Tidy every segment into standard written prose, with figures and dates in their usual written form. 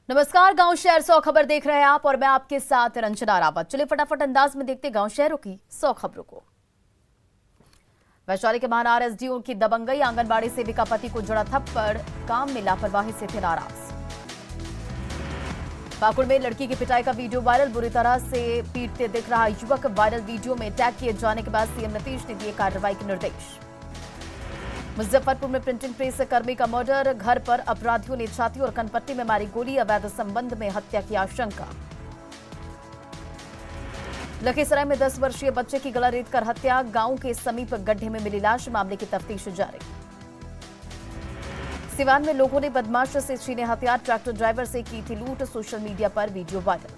नमस्कार, गांव शहर 100 खबर देख रहे हैं आप और मैं आपके साथ रंजना रावत। चलिए फटाफट अंदाज में देखते गांव शहरों की 100 खबरों को। वैशाली के महानार एसडीओ की दबंगई, आंगनबाड़ी सेविका पति को जड़ा थप्पड़, काम में लापरवाही से थे नाराज। पाकुड़ में लड़की की पिटाई का वीडियो वायरल, बुरी तरह से पीटते दिख रहा युवक। वायरल वीडियो में टैग किए जाने के बाद सीएम नीतीश ने दिए कार्रवाई के निर्देश। मुजफ्फरपुर में प्रिंटिंग प्रेस कर्मी का मर्डर, घर पर अपराधियों ने छाती और कनपट्टी में मारी गोली, अवैध संबंध में हत्या की आशंका। लखीसराय में 10 वर्षीय बच्चे की गला रेत कर हत्या, गांव के समीप गड्ढे में मिली लाश, मामले की तफ्तीश जारी। सिवान में लोगों ने बदमाश से छीने हथियार, ट्रैक्टर ड्राइवर से की थी लूट, सोशल मीडिया पर वीडियो वायरल।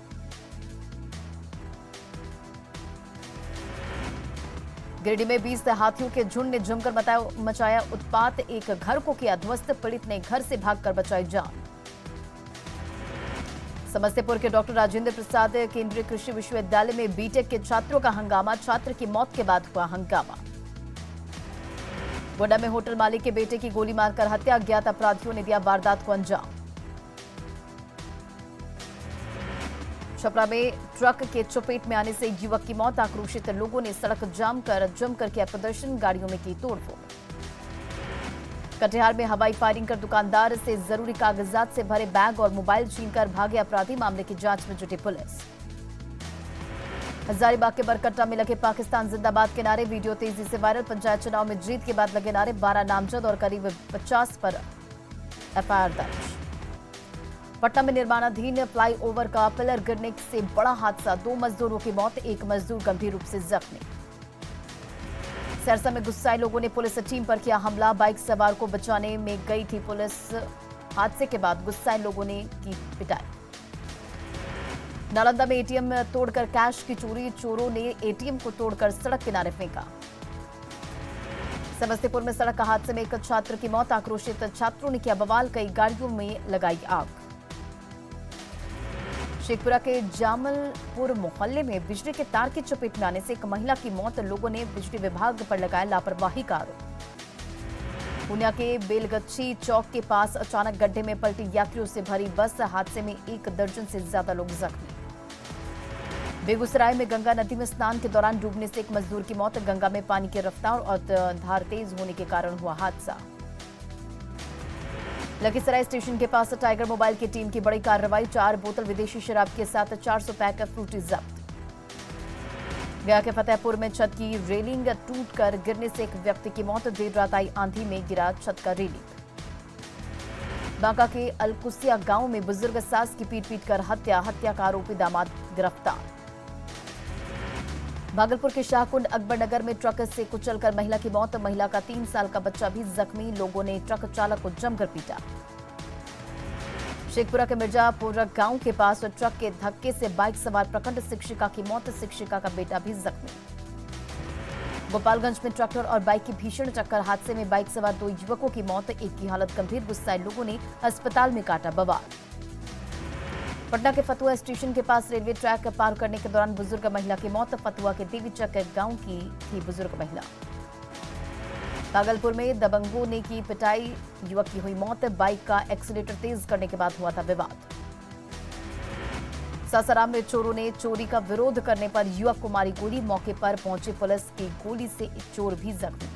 गिरिडीह में 20 हाथियों के झुंड ने जमकर मचाया उत्पात, एक घर को किया ध्वस्त, पीड़ित ने घर से भागकर बचाई जान। समस्तीपुर के डॉक्टर राजेंद्र प्रसाद केंद्रीय कृषि विश्वविद्यालय में बीटेक के छात्रों का हंगामा, छात्र की मौत के बाद हुआ हंगामा। गोड्डा में होटल मालिक के बेटे की गोली मारकर हत्या, अज्ञात अपराधियों ने दिया वारदात को अंजाम। छपरा में ट्रक के चपेट में आने से युवक की मौत, आक्रोशित लोगों ने सड़क जाम कर जमकर किया प्रदर्शन, गाड़ियों में की तोड़फोड़। कटिहार में हवाई फायरिंग कर दुकानदार से जरूरी कागजात से भरे बैग और मोबाइल छीनकर भागे अपराधी, मामले की जांच में जुटी पुलिस। हजारीबाग के बरकट्टा में लगे पाकिस्तान जिंदाबाद के नारे, वीडियो तेजी से वायरल, पंचायत चुनाव में जीत के बाद लगे नारे, 12 नामजद और करीब 50 पर एफआईआर दर्ज। पटना में निर्माणाधीन फ्लाईओवर का पिलर गिरने से बड़ा हादसा, 2 मजदूरों की मौत, 1 मजदूर गंभीर रूप से जख्मी। सरसा में गुस्साए लोगों ने पुलिस टीम पर किया हमला, बाइक सवार को बचाने में गई थी पुलिस, हादसे के बाद गुस्साए लोगों ने की पिटाई। नालंदा में एटीएम तोड़कर कैश की चोरी, चोरों ने एटीएम को तोड़कर सड़क किनारे फेंका। समस्तीपुर में सड़क हादसे में एक छात्र की मौत, आक्रोशित छात्रों ने किया बवाल, कई गाड़ियों में लगाई आग। शेखपुरा के जामलपुर मोहल्ले में बिजली के तार की चपेट में आने से एक महिला की मौत, लोगों ने बिजली विभाग पर लगाया लापरवाही का आरोप। पूर्णिया के बेलगच्छी चौक के पास अचानक गड्ढे में पलटी यात्रियों से भरी बस, हादसे में 1 दर्जन से ज्यादा लोग जख्मी। बेगूसराय में गंगा नदी में स्नान के दौरान डूबने से एक मजदूर की मौत, गंगा में पानी की रफ्तार और धार तेज होने के कारण हुआ हादसा। लखीसराय स्टेशन के पास टाइगर मोबाइल की टीम की बड़ी कार्रवाई, 4 बोतल विदेशी शराब के साथ 400 पैक फ्रूटी जब्त। गया के फतेहपुर में छत की रेलिंग टूटकर गिरने से एक व्यक्ति की मौत, देर रात आई आंधी में गिरा छत का रेलिंग। बांका के अलकुसिया गांव में बुजुर्ग सास की पीट कर हत्या, हत्या का आरोपी दामाद गिरफ्तार। भागलपुर के शाहकुंड अकबरनगर में ट्रक से कुचलकर महिला की मौत, महिला का 3 साल का बच्चा भी जख्मी, लोगों ने ट्रक चालक को जमकर पीटा। शेखपुरा के मिर्जापुर गांव के पास ट्रक के धक्के से बाइक सवार प्रखंड शिक्षिका की मौत, शिक्षिका का बेटा भी जख्मी। गोपालगंज में ट्रैक्टर और बाइक की भीषण टक्कर, हादसे में बाइक सवार 2 युवकों की मौत, एक की हालत गंभीर, गुस्साए लोगों ने अस्पताल में काटा बवाल। पटना के फतुहा स्टेशन के पास रेलवे ट्रैक पार करने के दौरान बुजुर्ग महिला की मौत, फतुहा के देवीचक गांव की थी बुजुर्ग महिला। भागलपुर में दबंगों ने की पिटाई, युवक की हुई मौत, बाइक का एक्सीलेटर तेज करने के बाद हुआ था विवाद। सासाराम में चोरों ने चोरी का विरोध करने पर युवक को मारी गोली, मौके पर पहुंची पुलिस की गोली से एक चोर भी जख्मी।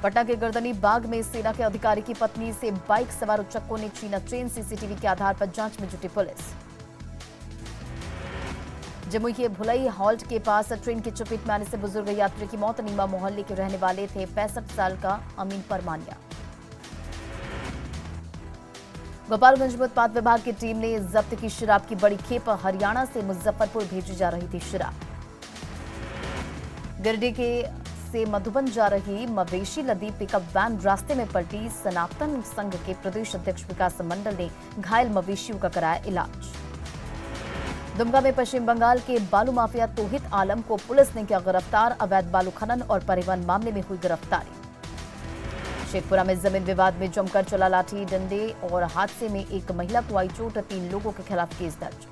पटना के गर्दनी बाग में सेना के अधिकारी की पत्नी से बाइक सवार उचक्कों ने छीना चेन, सीसीटीवी के आधार पर जांच में जुटी पुलिस। जमुई के भुलई हॉल्ट के पास ट्रेन की चपेट में आने से बुजुर्ग यात्री की मौत, नीमा मोहल्ले के रहने वाले थे 65 साल का अमीन परमानिया। गोपालगंज में उत्पाद विभाग की टीम ने जब्त की शराब की बड़ी खेप, हरियाणा से मुजफ्फरपुर भेजी जा रही थी शराब। गिरिडीह के से मधुबन जा रही मवेशी लदी पिकअप वैन रास्ते में पलटी, सनातन संघ के प्रदेश अध्यक्ष विकास मंडल ने घायल मवेशियों का कराया इलाज। दुमका में पश्चिम बंगाल के बालू माफिया तौहीद आलम को पुलिस ने किया गिरफ्तार, अवैध बालू खनन और परिवहन मामले में हुई गिरफ्तारी। शेखपुरा में जमीन विवाद में जमकर चला लाठी डंडे और हादसे में एक महिला को आई चोट, 3 लोगों के खिलाफ केस दर्ज।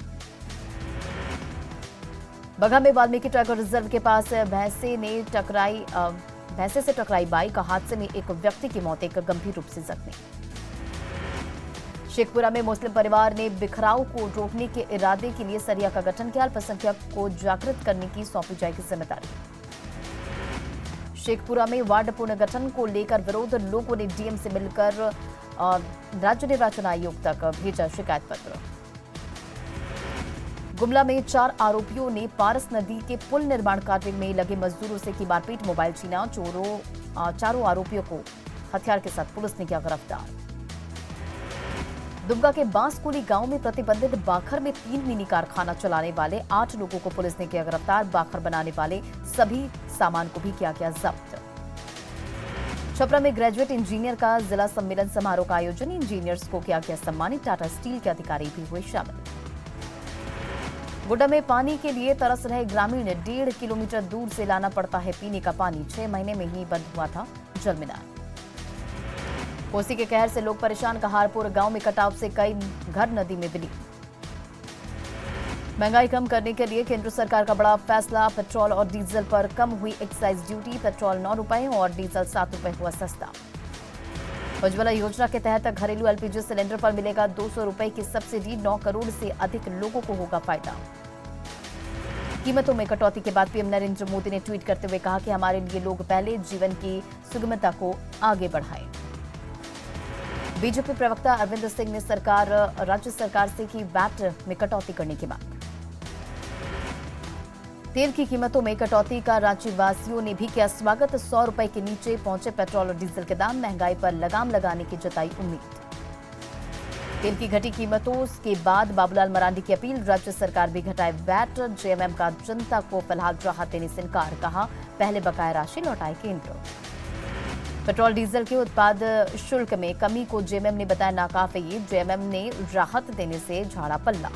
बगहा में वाल्मीकि टाइगर रिजर्व के पास भैंसे से टकराई बाइक, हादसे में एक व्यक्ति की मौत, एक गंभीर रूप से जख्मी। शेखपुरा में मुस्लिम परिवार ने बिखराव को रोकने के इरादे के लिए सरिया का गठन किया। अल्पसंख्यक को जागृत करने की सौंपी जाएगी जिम्मेदारी। शेखपुरा में वार्ड पुनर्गठन को लेकर विरोध, लोगों ने डीएम से मिलकर राज्य निर्वाचन आयोग तक भेजा शिकायत पत्र। गुमला में 4 आरोपियों ने पारस नदी के पुल निर्माण कार्य में लगे मजदूरों से की मारपीट, मोबाइल छीना। चारों आरोपियों को हथियार के साथ पुलिस ने किया गिरफ्तार। दुमका के बांसकुली गांव में प्रतिबंधित बाखर में 3 मिनी कारखाना चलाने वाले 8 लोगों को पुलिस ने किया गिरफ्तार। बाखर बनाने वाले सभी सामान को भी किया गया जब्त। छपरा में ग्रेजुएट इंजीनियर का जिला सम्मेलन समारोह का आयोजन, इंजीनियर्स को किया गया सम्मानित। टाटा स्टील के अधिकारी भी हुए शामिल। गोड्डा में पानी के लिए तरस रहे ग्रामीण, 1.5 किलोमीटर दूर से लाना पड़ता है पीने का पानी। 6 महीने में ही बंद हुआ था जल मीनार। कोसी के कहर से लोग परेशान, कहारपुर गांव में कटाव से कई घर नदी में विलीन। महंगाई कम करने के लिए केंद्र सरकार का बड़ा फैसला, पेट्रोल और डीजल पर कम हुई एक्साइज ड्यूटी। पेट्रोल 9 रुपए और डीजल 7 रुपए हुआ सस्ता। उज्ज्वला योजना के तहत घरेलू एलपीजी सिलेंडर पर मिलेगा 200 रुपए की सब्सिडी। 9 करोड़ से अधिक लोगों को होगा फायदा। कीमतों में कटौती के बाद पीएम नरेंद्र मोदी ने ट्वीट करते हुए कहा कि हमारे लिए लोग पहले जीवन की सुगमता को आगे बढ़ाएं। बीजेपी प्रवक्ता अरविंद सिंह ने राज्य सरकार से की वैट में कटौती करने की मांग। तेल की कीमतों में कटौती का राज्यवासियों ने भी किया स्वागत। 100 रुपए के नीचे पहुंचे पेट्रोल और डीजल के दाम, महंगाई पर लगाम लगाने की जताई उम्मीद। तेल की घटी कीमतों के बाद बाबूलाल मरांडी की अपील, राज्य सरकार भी घटाए वैट। जेएमएम का जनता को फिलहाल राहत देने से इनकार, कहा पहले बकाया राशि लौटाए केंद्र। पेट्रोल डीजल के उत्पाद शुल्क में कमी को जेएमएम ने बताया नाकाफी। जेएमएम ने राहत देने से झाड़ा पल्ला।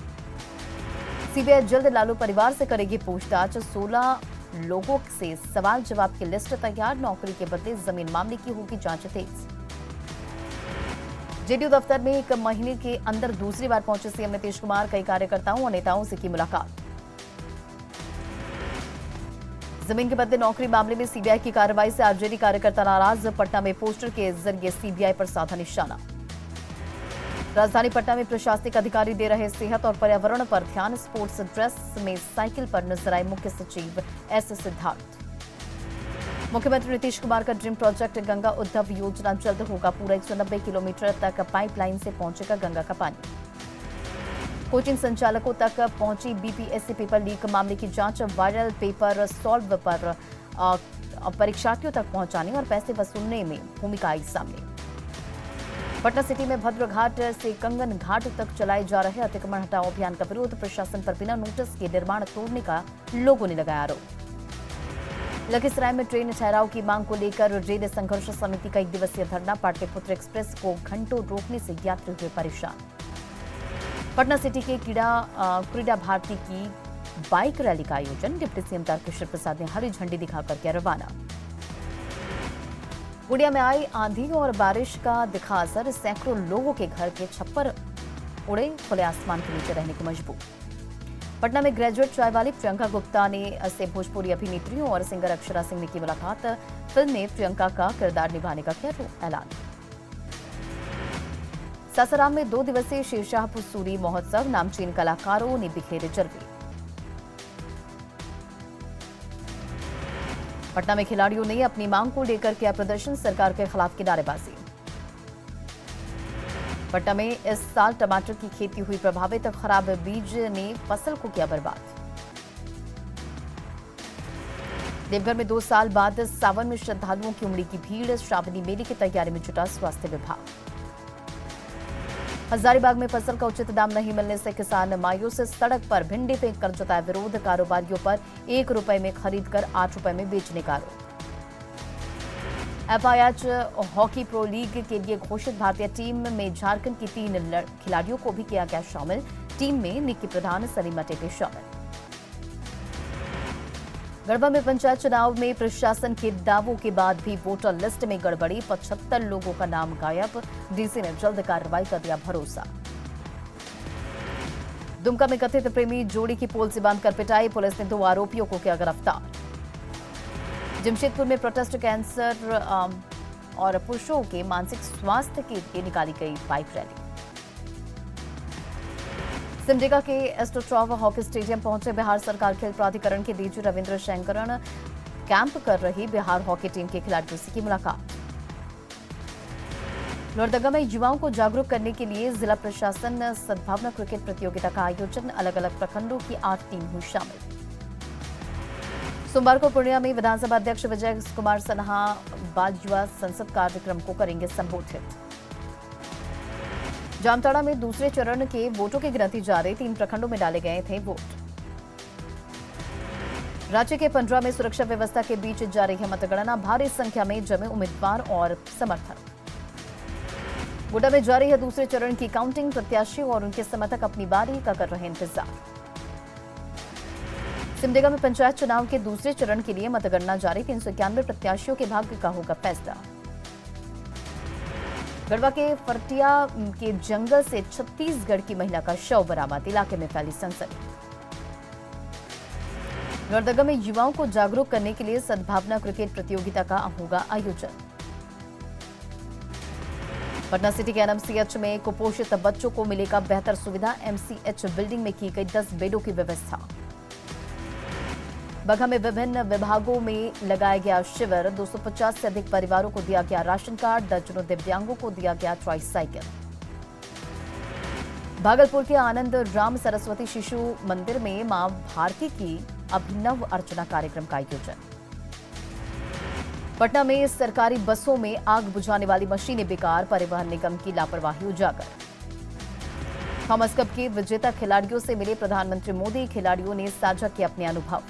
सीबीआई जल्द लालू परिवार से करेगी पूछताछ। 16 लोगों से सवाल जवाब की लिस्ट तैयार। नौकरी के बदले जमीन मामले की होगी जांच तेज। जेडीयू दफ्तर में 1 महीने के अंदर दूसरी बार पहुंचे सीएम नीतीश कुमार। कई कार्यकर्ताओं और नेताओं से की मुलाकात। जमीन के बदले नौकरी मामले में सीबीआई की कार्रवाई से आरजेडी कार्यकर्ता नाराज। पटना में पोस्टर के जरिए सीबीआई पर साधा निशाना। राजधानी पटना में प्रशासनिक अधिकारी दे रहे सेहत और पर्यावरण पर ध्यान। स्पोर्ट्स ड्रेस में साइकिल पर नजर आए मुख्य सचिव एस सिद्धार्थ। मुख्यमंत्री नीतीश कुमार का ड्रीम प्रोजेक्ट गंगा उद्धव योजना जल्द होगा पूरा। 190 किलोमीटर तक पाइपलाइन से पहुंचेगा गंगा का पानी। कोचिंग संचालकों तक पहुंची बीपीएससी पेपर लीक मामले की जांच। वायरल पेपर सॉल्व पर परीक्षार्थियों तक पहुंचाने और पैसे वसूलने में भूमिका आई सामने। पटना सिटी में भद्र घाट से कंगन घाट तक चलाए जा रहे अतिक्रमण हटाओ अभियान का विरोध। प्रशासन पर बिना नोटिस के निर्माण तोड़ने का लोगों ने लगाया आरोप। लखीसराय में ट्रेन ठहराव की मांग को लेकर रेल संघर्ष समिति का 1 दिवसीय धरना। पाटलिपुत्र एक्सप्रेस को घंटों रोकने से यात्री हुए परेशान। पटना सिटी के क्रीड़ा भारती की बाइक रैली का आयोजन। डिप्टी सीएम तारकिशोर प्रसाद ने हरी झंडी दिखाकर किया रवाना। उड़िया में आई आंधी और बारिश का दिखा असर। सैकड़ों लोगों के घर के छप्पर उड़े, खुले आसमान के नीचे रहने को मजबूर। पटना में ग्रेजुएट चाय वाली प्रियंका गुप्ता से भोजपुरी अभिनेत्रियों और सिंगर अक्षरा सिंह ने की मुलाकात। फिल्म में प्रियंका का किरदार निभाने का किया ऐलान। सासाराम में 2 दिवसीय शेरशाहपुर सूरी महोत्सव। नामचीन कलाकारों ने बिखेरे जलवे। पटना में खिलाड़ियों ने अपनी मांग को लेकर किया प्रदर्शन। सरकार के खिलाफ की नारेबाजी। पटना में इस साल टमाटर की खेती हुई प्रभावित। खराब बीज ने फसल को किया बर्बाद। देवघर में 2 साल बाद सावन में श्रद्धालुओं की उमड़ी की भीड़। श्रावणी मेले की तैयारी में जुटा स्वास्थ्य विभाग। हजारीबाग में फसल का उचित दाम नहीं मिलने से किसान मायूस। सड़क पर भिंडी फेंक कर जताया विरोध। कारोबारियों पर 1 रुपए में खरीदकर 8 रुपए में बेचने का आरोप। एफआईएच हॉकी प्रो लीग के लिए घोषित भारतीय टीम में झारखंड की 3 खिलाड़ियों को भी किया गया शामिल। टीम में निक्की प्रधान, सलीमा टेटे शामिल। गढ़वा में पंचायत चुनाव में प्रशासन के दावों के बाद भी वोटर लिस्ट में गड़बड़ी। 75 लोगों का नाम गायब। डीसी ने जल्द कार्रवाई का दिया भरोसा। दुमका में कथित प्रेमी जोड़ी की पोल से बांधकर पिटाई। पुलिस ने 2 आरोपियों को किया गिरफ्तार। जमशेदपुर में प्रोटेस्ट कैंसर और पुरुषों के मानसिक स्वास्थ्य के लिए निकाली गई बाइक रैली। सिमडेगा के एस्ट्रोट्रॉव हॉकी स्टेडियम पहुंचे बिहार सरकार खेल प्राधिकरण के डीजी रविंद्र शंकरन। कैंप कर रही बिहार हॉकी टीम के खिलाड़ियों से की मुलाकात। लोहरदगा में युवाओं को जागरूक करने के लिए जिला प्रशासन सद्भावना क्रिकेट प्रतियोगिता का आयोजन। अलग अलग प्रखंडों की 8 टीम हुई शामिल। सोमवार को पूर्णिया में विधानसभा अध्यक्ष विजय कुमार सिन्हा बाल युवा संसद कार्यक्रम को करेंगे संबोधित। जामताड़ा में दूसरे चरण के वोटों की गिनती जारी। 3 प्रखंडों में डाले गए थे वोट। राज्य के पंडरा में सुरक्षा व्यवस्था के बीच जारी है मतगणना। भारी संख्या में जमे उम्मीदवार और समर्थक। गोड्डा में जारी है दूसरे चरण की काउंटिंग। प्रत्याशी और उनके समर्थक अपनी बारी का कर रहे इंतजार। सिमडेगा में पंचायत चुनाव के दूसरे चरण के लिए मतगणना जारी। 391 प्रत्याशियों के भाग्य का होगा फैसला। गढ़वा के फरटिया के जंगल से छत्तीसगढ़ की महिला का शव बरामद। इलाके में फैली सनसनी। लोहरदगा में युवाओं को जागरूक करने के लिए सद्भावना क्रिकेट प्रतियोगिता का होगा आयोजन। पटना सिटी के एनएमसीएच में कुपोषित बच्चों को मिलेगा बेहतर सुविधा। एमसीएच बिल्डिंग में की गई 10 बेडों की व्यवस्था। बगहा में विभिन्न विभागों में लगाया गया शिविर। 250 से अधिक परिवारों को दिया गया राशन कार्ड। दर्जनों दिव्यांगों को दिया गया ट्राइसाइकिल। भागलपुर के आनंद राम सरस्वती शिशु मंदिर में मां भारती की अभिनव अर्चना कार्यक्रम का आयोजन। पटना में सरकारी बसों में आग बुझाने वाली मशीनें बेकार। परिवहन निगम की लापरवाही उजागर। थॉमस कप के विजेता खिलाड़ियों से मिले प्रधानमंत्री मोदी। खिलाड़ियों ने साझा किए अपने अनुभव।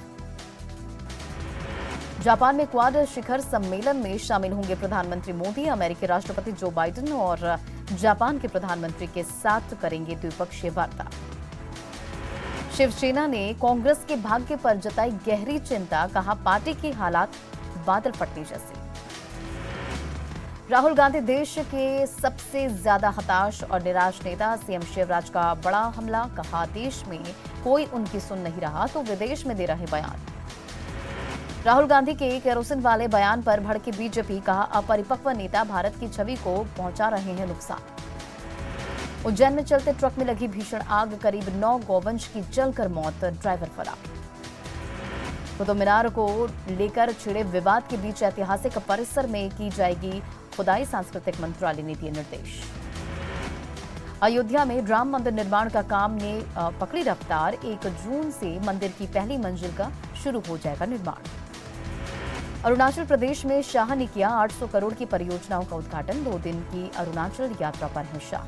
जापान में क्वाड शिखर सम्मेलन में शामिल होंगे प्रधानमंत्री मोदी। अमेरिकी राष्ट्रपति जो बाइडेन और जापान के प्रधानमंत्री के साथ करेंगे द्विपक्षीय वार्ता। शिवसेना ने कांग्रेस के भाग्य पर जताई गहरी चिंता। कहा पार्टी के हालात बादल फटने जैसे। राहुल गांधी देश के सबसे ज्यादा हताश और निराश नेता। सीएम शिवराज का बड़ा हमला। कहा देश में कोई उनकी सुन नहीं रहा तो विदेश में दे रहे बयान। राहुल गांधी के केरोसिन वाले बयान पर भड़की बीजेपी। कहा अपरिपक्व नेता भारत की छवि को पहुंचा रहे हैं नुकसान। उज्जैन में चलते ट्रक में लगी भीषण आग। करीब 9 गौवंश की जलकर मौत। ड्राइवर फरार। कुतुब मीनार को लेकर छिड़े विवाद के बीच ऐतिहासिक परिसर में की जाएगी खुदाई। सांस्कृतिक मंत्रालय ने दिए निर्देश। अयोध्या में राम मंदिर निर्माण का काम ने पकड़ी रफ्तार। 1 जून से मंदिर की पहली मंजिल का शुरू हो जाएगा निर्माण। अरुणाचल प्रदेश में शाह ने किया 800 करोड़ की परियोजनाओं का उद्घाटन। 2 दिन की अरुणाचल यात्रा पर हैं शाह।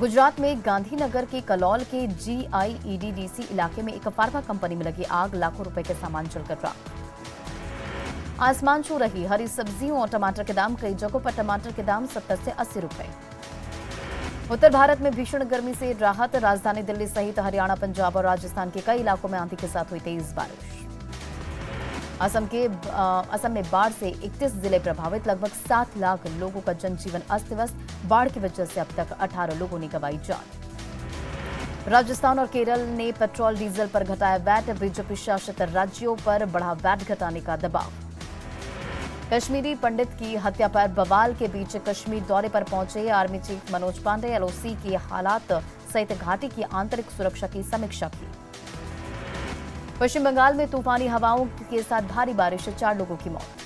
गुजरात में गांधीनगर के कलौल के GIEDDC इलाके में एक फार्मा कंपनी में लगी आग। लाखों रुपए के सामान जलकर राख। आसमान छू रही हरी सब्जियों और टमाटर के दाम। कई जगहों पर टमाटर के दाम 70 से 80 रुपए। उत्तर भारत में भीषण गर्मी से राहत। राजधानी दिल्ली सहित हरियाणा, पंजाब और राजस्थान के कई इलाकों में आंधी के साथ हुई तेज बारिश। असम में बाढ़ से 31 जिले प्रभावित। लगभग 7 लाख लोगों का जनजीवन अस्त व्यस्त। बाढ़ की वजह से अब तक 18 लोगों ने गंवाई जान। राजस्थान और केरल ने पेट्रोल डीजल पर घटाया वैट। बीजेपी शासित राज्यों पर बढ़ा वैट घटाने का दबाव। कश्मीरी पंडित की हत्या पर बवाल के बीच कश्मीर दौरे पर पहुंचे army chief Manoj Pande. LOC के हालात सहित घाटी की आंतरिक सुरक्षा की समीक्षा की। पश्चिम बंगाल में तूफानी हवाओं के साथ भारी बारिश। 4 लोगों की मौत।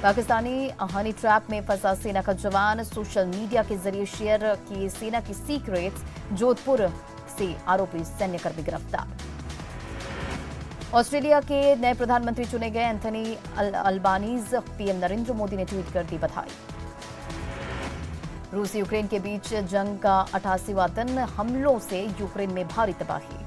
पाकिस्तानी हनी ट्रैप में फंसा सेना का जवान। सोशल मीडिया के जरिए शेयर की सेना की सीक्रेट्स। जोधपुर से आरोपी सैन्यकर्मी गिरफ्तार। ऑस्ट्रेलिया के नए प्रधानमंत्री चुने गए Anthony Albanese. PM Narendra Modi ने ट्वीट कर दी बधाई। रूस यूक्रेन के बीच जंग का 88वां दिन। हमलों से यूक्रेन में भारी तबाही।